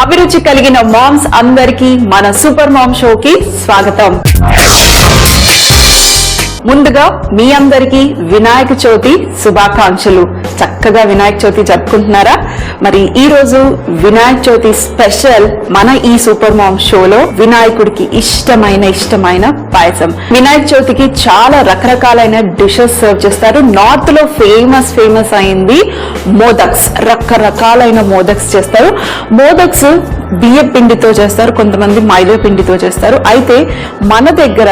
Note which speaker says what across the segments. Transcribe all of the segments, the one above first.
Speaker 1: అభిరుచి కలిగిన మామ్స్ అందరికీ మన సూపర్ మామ్ షోకి స్వాగతం. ముందుగా మీ అందరికీ వినాయక చవితి శుభాకాంక్షలు. చక్కగా వినాయక చవితి జరుపుకుంటున్నారా? మరి ఈ రోజు వినాయక చవితి స్పెషల్ మన ఈ సూపర్ మామ్ షోలో వినాయకుడికి ఇష్టమైన పాయసం. వినాయక చవితికి చాలా రకరకాలైన డిషెస్ సర్వ్ చేస్తారు. నార్త్ లో ఫేమస్ అయింది మోదక్స్. రకరకాలైన మోదక్స్ చేస్తారు. మోదక్స్ బియ్య పిండితో చేస్తారు, కొంతమంది మైదా పిండితో చేస్తారు. అయితే మన దగ్గర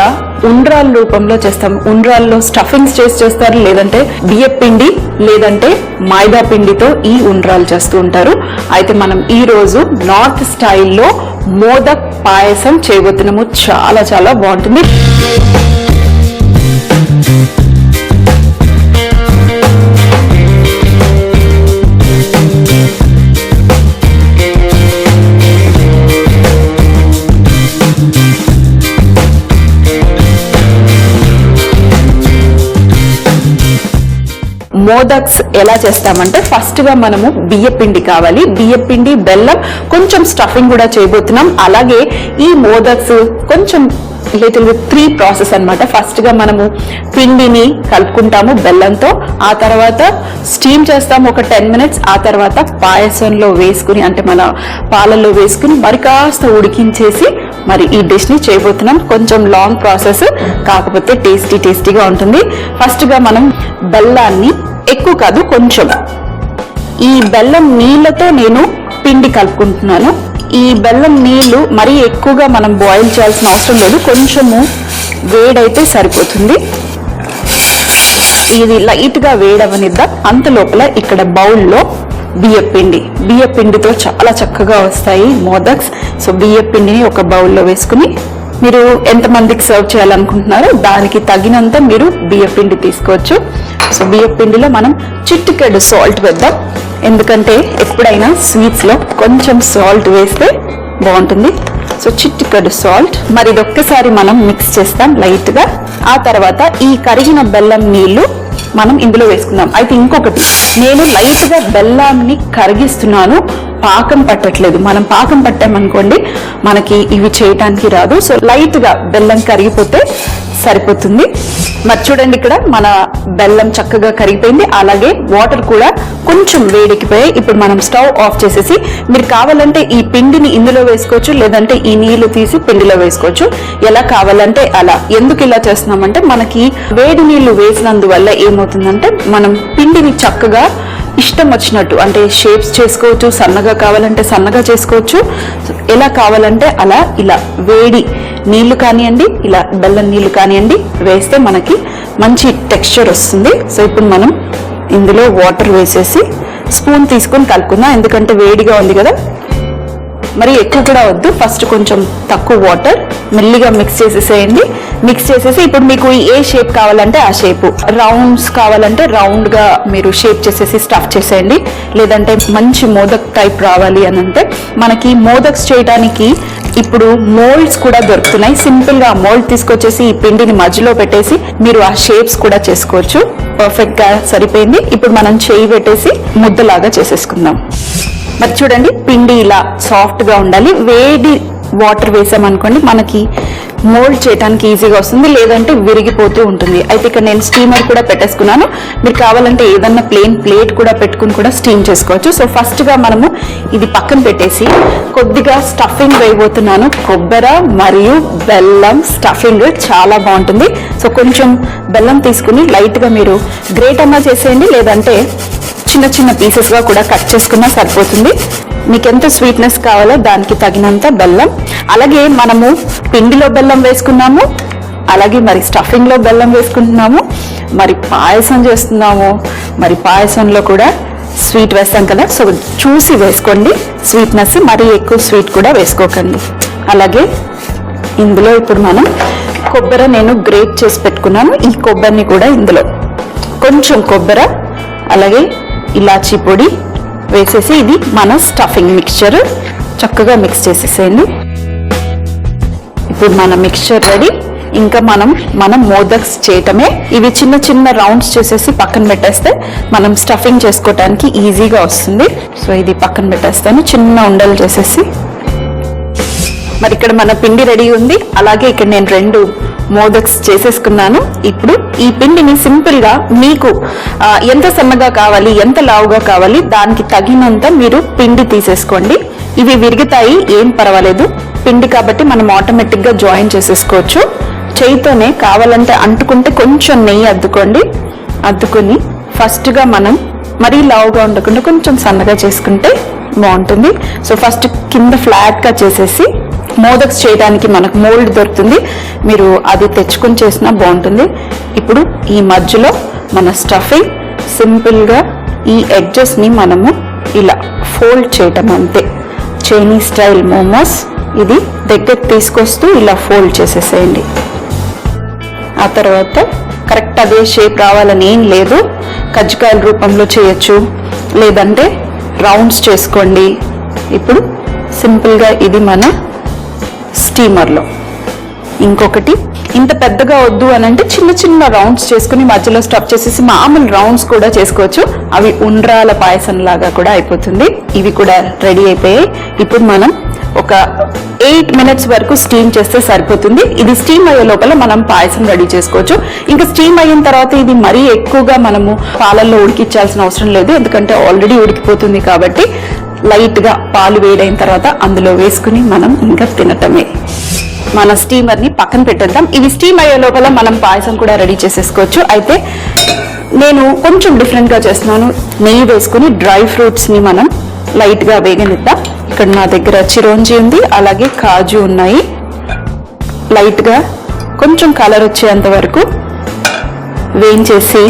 Speaker 1: ఉండ్రాల రూపంలో చేస్తాం. ఉండ్రాల్లో స్టఫింగ్స్ చేస్తారు, లేదంటే బియ్య పిండి లేదంటే మైదా పిండితో ఈ ఉండ్రాలు చేస్తూ ఉంటారు. అయితే మనం ఈ రోజు నార్త్ స్టైల్లో మోదక్ పాయసం చేయబోతున్నాము. చాలా బాగుంటుంది. మోదక్స్ ఎలా చేస్తామంటే ఫస్ట్ గా మనము బియ్య పిండి కావాలి. బియ్య పిండి, బెల్లం, కొంచెం స్టఫింగ్ కూడా చేయబోతున్నాం. అలాగే ఈ మోదక్స్ కొంచెం లిటిల్ విత్ 3 ప్రాసెస్ అన్నమాట. ఫస్ట్ గా మనము పిండిని కలుపుకుంటాము బెల్లంతో, ఆ తర్వాత స్టీమ్ చేస్తాము ఒక 10 మినిట్స్. ఆ తర్వాత పాయసంలో వేసుకుని, అంటే మన పాలల్లో వేసుకుని మరి కాస్త ఉడికించేసి మరి ఈ డిష్ ని చేయబోతున్నాం. కొంచెం లాంగ్ ప్రాసెస్, కాకపోతే టేస్టీగా ఉంటుంది. ఫస్ట్ గా మనం బెల్లాన్ని ఎక్కువ కాదు, కొంచెం ఈ బెల్లం నీళ్లతో నేను పిండి కలుపుకుంటున్నాను. ఈ బెల్లం నీళ్లు మరీ ఎక్కువగా మనం బాయిల్ చేయాల్సిన అవసరం లేదు, కొంచెము వేడైతే సరిపోతుంది. ఇది లైట్ గా వేడవనిద్దాం. అంత లోపల ఇక్కడ బౌల్లో బియ్య పిండితో చాలా చక్కగా వస్తాయి మోదక్స్. సో బియ్య పిండిని ఒక బౌల్లో వేసుకుని, మీరు ఎంతమందికి సర్వ్ చేయాలనుకుంటున్నారో దానికి తగినంత మీరు బియ్య పిండి తీసుకోవచ్చు. సో బియ్య పిండిలో మనం చిటికెడు సాల్ట్ వేద్దాం, ఎందుకంటే ఎప్పుడైనా స్వీట్స్ లో కొంచెం సాల్ట్ వేస్తే బాగుంటుంది. సో చిటికెడు సాల్ట్. మరి ఇదొక్కసారి మనం మిక్స్ చేస్తాం లైట్ గా. ఆ తర్వాత ఈ కరిగిన బెల్లం నీళ్లు మనం ఇందులో వేసుకుందాం. అయితే ఇంకొకటి, నేను లైట్ గా బెల్లాన్ని కరిగిస్తున్నాను, పాకం పట్టట్లేదు. మనం పాకం పట్టామనుకోండి మనకి ఇవి చేయటానికి రాదు. సో లైట్ గా బెల్లం కరిగిపోతే సరిపోతుంది. మరి చూడండి, ఇక్కడ మన బెల్లం చక్కగా కరిగిపోయింది. అలాగే వాటర్ కూడా కొంచెం వేడెక్కిపోయాయి. ఇప్పుడు మనం స్టవ్ ఆఫ్ చేసేసి, మీరు కావాలంటే ఈ పిండిని ఇందులో వేసుకోవచ్చు, లేదంటే ఈ నీళ్లు తీసి పిండిలో వేసుకోవచ్చు, ఎలా కావాలంటే అలా. ఎందుకు ఇలా చేస్తున్నామంటే మనకి వేడి నీళ్లు వేసినందువల్ల ఏమవుతుందంటే మనం పిండిని చక్కగా ఇష్టం వచ్చినట్టు, అంటే షేప్స్ చేసుకోవచ్చు, సన్నగా కావాలంటే సన్నగా చేసుకోవచ్చు, ఎలా కావాలంటే అలా. ఇలా వేడి నీళ్లు కానివ్వండి, ఇలా బెల్లం నీళ్లు కానివ్వండి వేస్తే మనకి మంచి టెక్స్చర్ వస్తుంది. సో ఇప్పుడు మనం ఇందులో వాటర్ వేసేసి స్పూన్ తీసుకొని కలుపుకుందాం, ఎందుకంటే వేడిగా ఉంది కదా. మరి ఎక్కువ కూడా వద్దు, ఫస్ట్ కొంచెం తక్కువ వాటర్, మెల్లిగా మిక్స్ చేసేసేయండి. మిక్స్ చేసేసి ఇప్పుడు మీకు ఏ షేప్ కావాలంటే ఆ షేప్, రౌండ్స్ కావాలంటే రౌండ్ గా మీరు షేప్ చేసేసి స్టఫ్ చేసేయండి. లేదంటే మంచి మోదక్ టైప్ రావాలి అని అంటే మనకి మోదక్స్ చేయడానికి ఇప్పుడు మోల్డ్స్ కూడా దొరుకుతున్నాయి. సింపుల్ గా మోల్డ్ తీసుకొచ్చేసి ఈ పిండిని మధ్యలో పెట్టేసి మీరు ఆ షేప్స్ కూడా చేసుకోవచ్చు. పర్ఫెక్ట్ గా సరిపోయింది. ఇప్పుడు మనం చేయి పెట్టేసి ముద్దలాగా చేసేసుకుందాం. మరి చూడండి, పిండి ఇలా సాఫ్ట్ గా ఉండాలి. వేడి వాటర్ వేసామనుకోండి మనకి మోల్డ్ చేయడానికి ఈజీగా వస్తుంది, లేదంటే విరిగిపోతూ ఉంటుంది. అయితే ఇక్కడ నేను స్టీమర్ కూడా పెట్టేసుకున్నాను. మీరు కావాలంటే ఏదన్నా ప్లేన్ ప్లేట్ కూడా పెట్టుకుని కూడా స్టీమ్ చేసుకోవచ్చు. సో ఫస్ట్ గా మనము ఇది పక్కన పెట్టేసి కొద్దిగా స్టఫింగ్ వేయబోతున్నాను. కొబ్బరి మరియు బెల్లం స్టఫింగ్ చాలా బాగుంటుంది. సో కొంచెం బెల్లం తీసుకుని లైట్ గా మీరు గ్రేట్ అన్నా చేసేయండి, లేదంటే చిన్న పీసెస్ గా కూడా కట్ చేసుకున్నా సరిపోతుంది. మీకు ఎంత స్వీట్నెస్ కావాలో దానికి తగినంత బెల్లం. అలాగే మనము పిండిలో బెల్లం వేసుకున్నాము, అలాగే మరి స్టఫింగ్ లో బెల్లం వేసుకుంటున్నాము, మరి పాయసం చేస్తున్నాము. మరి పాయసంలో కూడా స్వీట్ వేస్తాం కదా, సో చూసి వేసుకోండి స్వీట్నెస్. మరి ఎక్కువ స్వీట్ కూడా వేసుకోకండి. అలాగే ఇందులో ఇప్పుడు మనం కొబ్బరి నేను గ్రేట్ చేసి పెట్టుకున్నాను. ఈ కొబ్బరిని కూడా ఇందులో కొంచెం కొబ్బరి, అలాగే ఇలాచీ పొడి వేసేసి ఇది మన స్టఫింగ్ మిక్చర్ చక్కగా మిక్స్ చేసేసేయండి. ఇప్పుడు మన మిక్చర్ రెడీ. ఇంకా మనం మోదక్స్ చేయటమే. ఇవి చిన్న చిన్న రౌండ్స్ చేసేసి పక్కన పెట్టేస్తే మనం స్టఫింగ్ చేసుకోవటానికి ఈజీగా వస్తుంది. సో ఇది పక్కన పెట్టేస్తాను, చిన్న ఉండలు చేసేసి. మరి ఇక్కడ మన పిండి రెడీ ఉంది. అలాగే ఇక్కడ నేను 2 మోదక్స్ చేసేసుకున్నాను. ఇప్పుడు ఈ పిండిని సింపుల్ గా మీకు ఎంత సన్నగా కావాలి, ఎంత లావుగా కావాలి, దానికి తగినంత మీరు పిండి తీసేసుకోండి. ఇవి విరుగుతాయి, ఏం పర్వాలేదు, పిండి కాబట్టి మనం ఆటోమేటిక్ గా జాయిన్ చేసేసుకోవచ్చు. చేయితోనే కావాలంటే అంటుకుంటే కొంచెం నెయ్యి అద్దుకొని ఫస్ట్ గా మనం మరీ లావుగా ఉండకుండా కొంచెం సన్నగా చేసుకుంటే బాగుంటుంది. సో ఫస్ట్ కింద ఫ్లాట్ గా చేసేసి, మోదక్స్ చేయడానికి మనకు మోల్డ్ దొరుకుతుంది, మీరు అది తెచ్చుకొని చేసినా బాగుంటుంది. ఇప్పుడు ఈ మధ్యలో మన స్టఫింగ్ సింపుల్ గా ఈ ఎడ్జెస్ ని మనము ఇలా ఫోల్డ్ చేయటం అంతే. చైనీస్ స్టైల్ మోమోస్ ఇది దగ్గర తీసుకొస్తూ ఇలా ఫోల్డ్ చేసేసేయండి. ఆ తర్వాత కరెక్ట్ అదే షేప్ రావాలని ఏం లేదు, కజ్జికాయల రూపంలో చేయొచ్చు, లేదంటే రౌండ్స్ చేసుకోండి. ఇప్పుడు సింపుల్గా ఇది మన స్టీమర్లో. ఇంకొకటి ఇంత పెద్దగా వద్దు అని అంటే చిన్న చిన్న రౌండ్స్ చేసుకుని మధ్యలో స్టఫ్ చేసేసి మామూలు రౌండ్స్ కూడా చేసుకోవచ్చు. అవి ఉండ్రాల పాయసం లాగా కూడా అయిపోతుంది. ఇవి కూడా రెడీ అయిపోయాయి. ఇప్పుడు మనం ఒక 8 minutes వరకు స్టీమ్ చేస్తే సరిపోతుంది. ఇది స్టీమ్ అయ్యే లోపల మనం పాయసం రెడీ చేసుకోవచ్చు. ఇంకా స్టీమ్ అయిన తర్వాత ఇది మరీ ఎక్కువగా మనము పాలల్లో ఉడికించాల్సిన అవసరం లేదు, ఎందుకంటే ఆల్రెడీ ఉడికిపోతుంది కాబట్టి లైట్ గా పాలు వేడైన తర్వాత అందులో వేసుకుని మనం ఇంకా తినటమే. మన స్టీమర్ ని పక్కన పెట్టేద్దాం. ఇవి స్టీమ్ అయ్యే లోపల మనం పాయసం కూడా రెడీ చేసేసుకోవచ్చు. అయితే నేను కొంచెం డిఫరెంట్ గా చేస్తున్నాను. నెయ్యి వేసుకుని డ్రై ఫ్రూట్స్ ని మనం లైట్ గా వేగనిద్దాం. ఇక్కడ నా దగ్గర చిరోంజి ఉంది, అలాగే కాజు ఉన్నాయి. లైట్ గా కొంచెం కలర్ వచ్చేంత వరకు వేయించేసి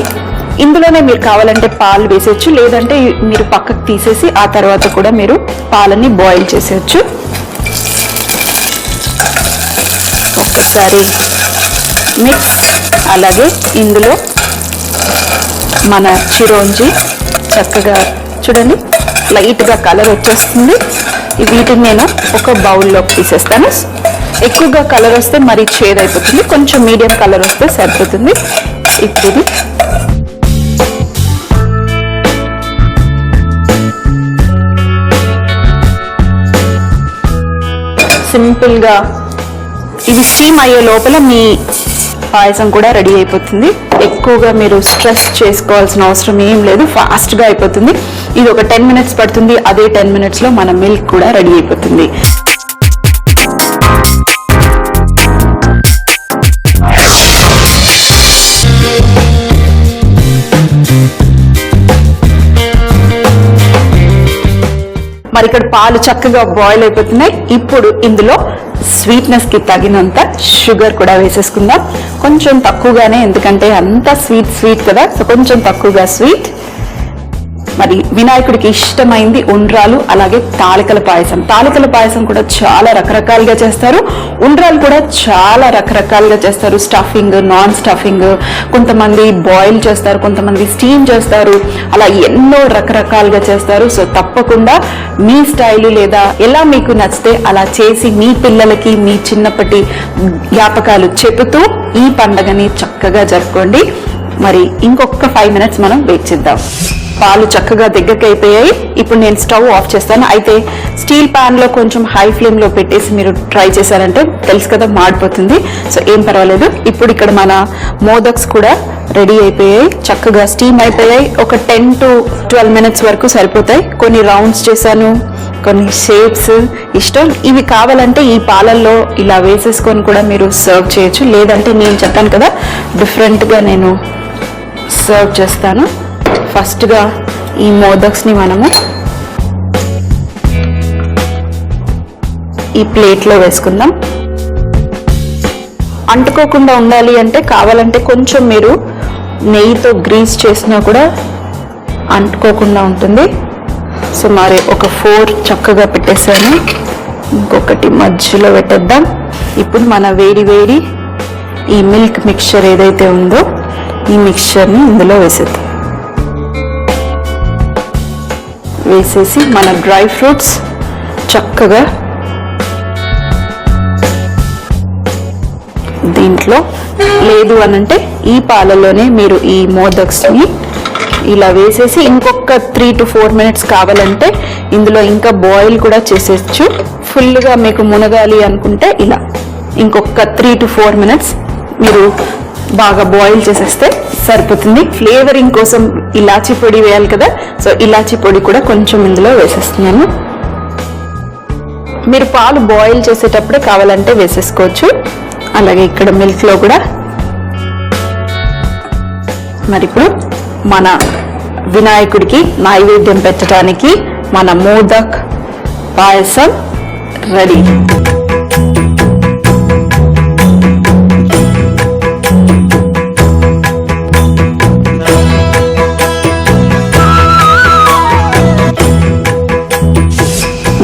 Speaker 1: ఇందులోనే మీరు కావాలంటే పాలు వేసేయచ్చు, లేదంటే మీరు పక్కకు తీసేసి ఆ తర్వాత కూడా మీరు పాలని బాయిల్ చేసేయచ్చు. ఒక్కసారి మిక్స్. అలాగే ఇందులో మన చిరోంజి చక్కగా చూడండి లైట్ గా కలర్ వచ్చేస్తుంది. వీటిని నేను ఒక బౌల్లోకి తీసేస్తాను. ఎక్కువగా కలర్ వస్తే మరీ చేదైపోతుంది, కొంచెం మీడియం కలర్ వస్తే సరిపోతుంది. ఇప్పుడు సింపుల్ గా ఇవి స్టీమ్ అయ్యే లోపల మీ పాయసం కూడా రెడీ అయిపోతుంది. ఎక్కువగా మీరు స్ట్రెస్ చేసుకోవాల్సిన అవసరం ఏం లేదు, ఫాస్ట్ గా అయిపోతుంది. ఇది ఒక 10 minutes పడుతుంది. అదే 10 minutes లో మన మిల్క్ కూడా రెడీ అయిపోతుంది. మరి ఇక్కడ పాలు చక్కగా బాయిల్ అయిపోతున్నాయి. ఇప్పుడు ఇందులో స్వీట్నెస్ కి తగినంత షుగర్ కూడా వేసేసుకుందాం. కొంచెం తక్కువగానే, ఎందుకంటే అంత స్వీట్ కదా, సో కొంచెం తక్కువగా స్వీట్. మరి వినాయకుడికి ఇష్టమైంది ఉండ్రాలు, అలాగే తాలికల పాయసం. తాలికల పాయసం కూడా చాలా రకరకాలుగా చేస్తారు, ఉండ్రాలు కూడా చాలా రకరకాలుగా చేస్తారు. స్టఫింగ్, నాన్ స్టఫింగ్, కొంతమంది బాయిల్ చేస్తారు, కొంతమంది స్టీమ్ చేస్తారు, అలా ఎన్నో రకరకాలుగా చేస్తారు. సో తప్పకుండా మీ స్టైల్ లేదా ఎలా మీకు నచ్చితే అలా చేసి మీ పిల్లలకి మీ చిన్నప్పటి జ్ఞాపకాలు చెబుతూ ఈ పండగని చక్కగా జరుపుకోండి. మరి ఇంకొక 5 minutes మనం వెయిట్ చేద్దాం. పాలు చక్కగా దగ్గరికి అయిపోయాయి. ఇప్పుడు నేను స్టవ్ ఆఫ్ చేస్తాను. అయితే స్టీల్ పాన్ లో కొంచెం హై ఫ్లేమ్ లో పెట్టేసి మీరు ట్రై చేశారంటే తెలుసు కదా, మాడిపోతుంది. సో ఏం పర్వాలేదు. ఇప్పుడు ఇక్కడ మన మోదక్స్ కూడా రెడీ అయిపోయాయి, చక్కగా స్టీమ్ అయిపోయాయి. ఒక 10 to 12 minutes వరకు సరిపోతాయి. కొన్ని రౌండ్స్ చేశాను, కొన్ని షేప్స్ ఇష్టం. ఇవి కావాలంటే ఈ పాలల్లో ఇలా వేసేసుకొని కూడా మీరు సర్వ్ చేయొచ్చు, లేదంటే నేను చెప్పాను కదా డిఫరెంట్ గా నేను సర్వ్ చేస్తాను. ఫస్ట్ గా ఈ మోదక్స్ ని మనము ఈ ప్లేట్ లో వేసుకుందాం. అంటుకోకుండా ఉండాలి అంటే కావాలంటే కొంచెం మీరు నెయ్యితో గ్రీస్ చేసినా కూడా అంటుకోకుండా ఉంటుంది. సో మరి ఒక 4 చక్కగా పెట్టేసాను. ఇంకొకటి మధ్యలో పెట్టేద్దాం. ఇప్పుడు మన వేడి ఈ మిల్క్ మిక్చర్ ఏదైతే ఉందో ఈ మిక్చర్ని ఇందులో వేసేసి మన డ్రై ఫ్రూట్స్ చక్కగా ఇంట్లో. లేదు అనంటే ఈ పాలలోనే మీరు ఈ మోదక్స్ని ఇలా వేసేసి ఇంకొక 3 to 4 minutes కావాలంటే ఇందులో ఇంకా బాయిల్ కూడా చేసేయచ్చు. ఫుల్గా మీకు మునగాలి అనుకుంటే ఇలా ఇంకొక 3 to 4 minutes మీరు బాగా బాయిల్ చేసేస్తే సరిపోతుంది. ఫ్లేవరింగ్ కోసం ఇలాచీ పొడి వేయాలి కదా, సో ఇలాచీ పొడి కూడా కొంచెం ఇందులో వేసేస్తున్నాను. మీరు పాలు బాయిల్ చేసేటప్పుడే కావాలంటే వేసేసుకోవచ్చు. అలాగే ఇక్కడ మిల్క్లో కూడా. మరి ఇప్పుడు మన వినాయకుడికి నైవేద్యం పెట్టడానికి మన మోదక్ పాయసం రెడీ.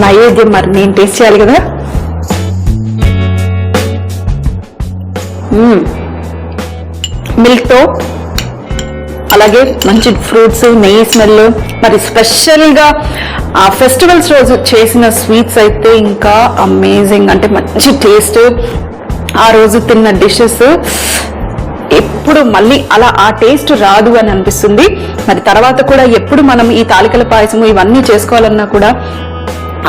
Speaker 1: నైవేద్యం మరి నేను టేస్ట్ చేయాలి కదా. మిల్క్తో అలాగే మంచి ఫ్రూట్స్, నెయ్యి స్మెల్. మరి స్పెషల్గా ఆ ఫెస్టివల్స్ రోజు చేసిన స్వీట్స్ అయితే ఇంకా అమేజింగ్, అంటే మంచి టేస్ట్. ఆ రోజు తిన్న డిషెస్ ఎప్పుడు మళ్ళీ అలా ఆ టేస్ట్ రాదు అని అనిపిస్తుంది. మరి తర్వాత కూడా ఎప్పుడు మనం ఈ తాలికల పాయసము ఇవన్నీ చేసుకోవాలన్నా కూడా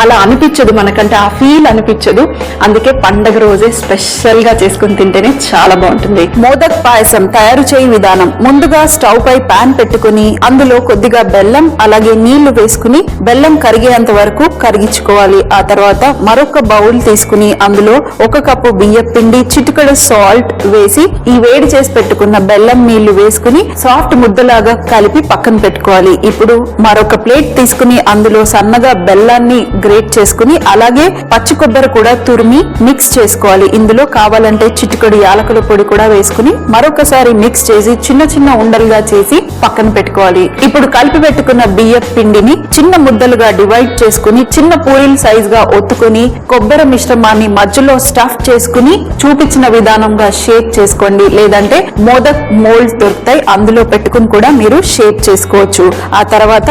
Speaker 1: అలా అనిపించదు, మనకంటే ఆ ఫీల్ అనిపించదు. అందుకే పండగ రోజే స్పెషల్ గా చేసుకుని తింటేనే చాలా బాగుంటుంది. మోదక్ పాయసం తయారు చేయ విధానం: ముందుగా స్టవ్ పై పాన్ పెట్టుకుని అందులో కొద్దిగా బెల్లం అలాగే నీళ్లు వేసుకుని బెల్లం కరిగేంత వరకు కరిగించుకోవాలి. ఆ తర్వాత మరొక బౌల్ తీసుకుని అందులో 1 కప్పు బియ్యం పిండి, చిటికెడు సాల్ట్ వేసి ఈ వేడి చేసి పెట్టుకున్న బెల్లం నీళ్లు వేసుకుని సాఫ్ట్ ముద్దలాగా కలిపి పక్కన పెట్టుకోవాలి. ఇప్పుడు మరొక ప్లేట్ తీసుకుని అందులో సన్నగా బెల్లాన్ని గ్రేట్ చేసుకుని అలాగే పచ్చి కొబ్బరి కూడా తురిమి మిక్స్ చేసుకోవాలి. ఇందులో కావాలంటే చిటికెడు యాలకుల పొడి కూడా వేసుకుని మరొకసారి మిక్స్ చేసి చిన్న చిన్న ఉండలుగా చేసి పక్కన పెట్టుకోవాలి. ఇప్పుడు కలిపి పెట్టుకున్న బియ్యం పిండిని చిన్న ముద్దలుగా డివైడ్ చేసుకుని చిన్న పూరీల సైజ్ గా ఒత్తుకుని కొబ్బరి మిశ్రమాన్ని మధ్యలో స్టఫ్ చేసుకుని చూపించిన విధానంగా షేప్ చేసుకోండి. లేదంటే మోదక్ మోల్డ్స్ దొరుకుతాయి, అందులో పెట్టుకుని కూడా మీరు షేప్ చేసుకోవచ్చు. ఆ తర్వాత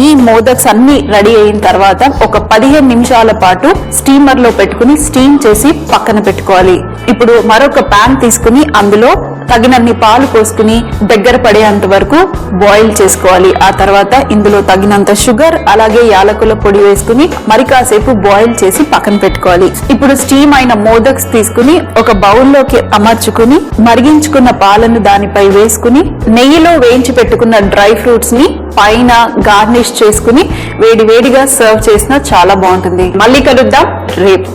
Speaker 1: ఈ మోదక్స్ అన్ని రెడీ అయిన తర్వాత ఒక 15 నిమిషాల పాటు స్టీమర్ లో పెట్టుకుని స్టీమ్ చేసి పక్కన పెట్టుకోవాలి. ఇప్పుడు మరొక పాన్ తీసుకుని అందులో తగినన్ని పాలు పోసుకుని దగ్గర పడేంత వరకు బాయిల్ చేసుకోవాలి. ఆ తర్వాత ఇందులో తగినంత షుగర్ అలాగే యాలకుల పొడి వేసుకుని మరి కాసేపు బాయిల్ చేసి పక్కన పెట్టుకోవాలి. ఇప్పుడు స్టీమ్ అయిన మోదక్స్ తీసుకుని ఒక బౌల్లోకి అమర్చుకుని మరిగించుకున్న పాలను దానిపై వేసుకుని నెయ్యిలో వేయించి పెట్టుకున్న డ్రై ఫ్రూట్స్ ని పైన గార్నిష్ చేసుకుని వేడివేడిగా సర్వ్ చేసినా చాలా బాగుంటుంది. మళ్ళీ కలుద్దాం రేపు.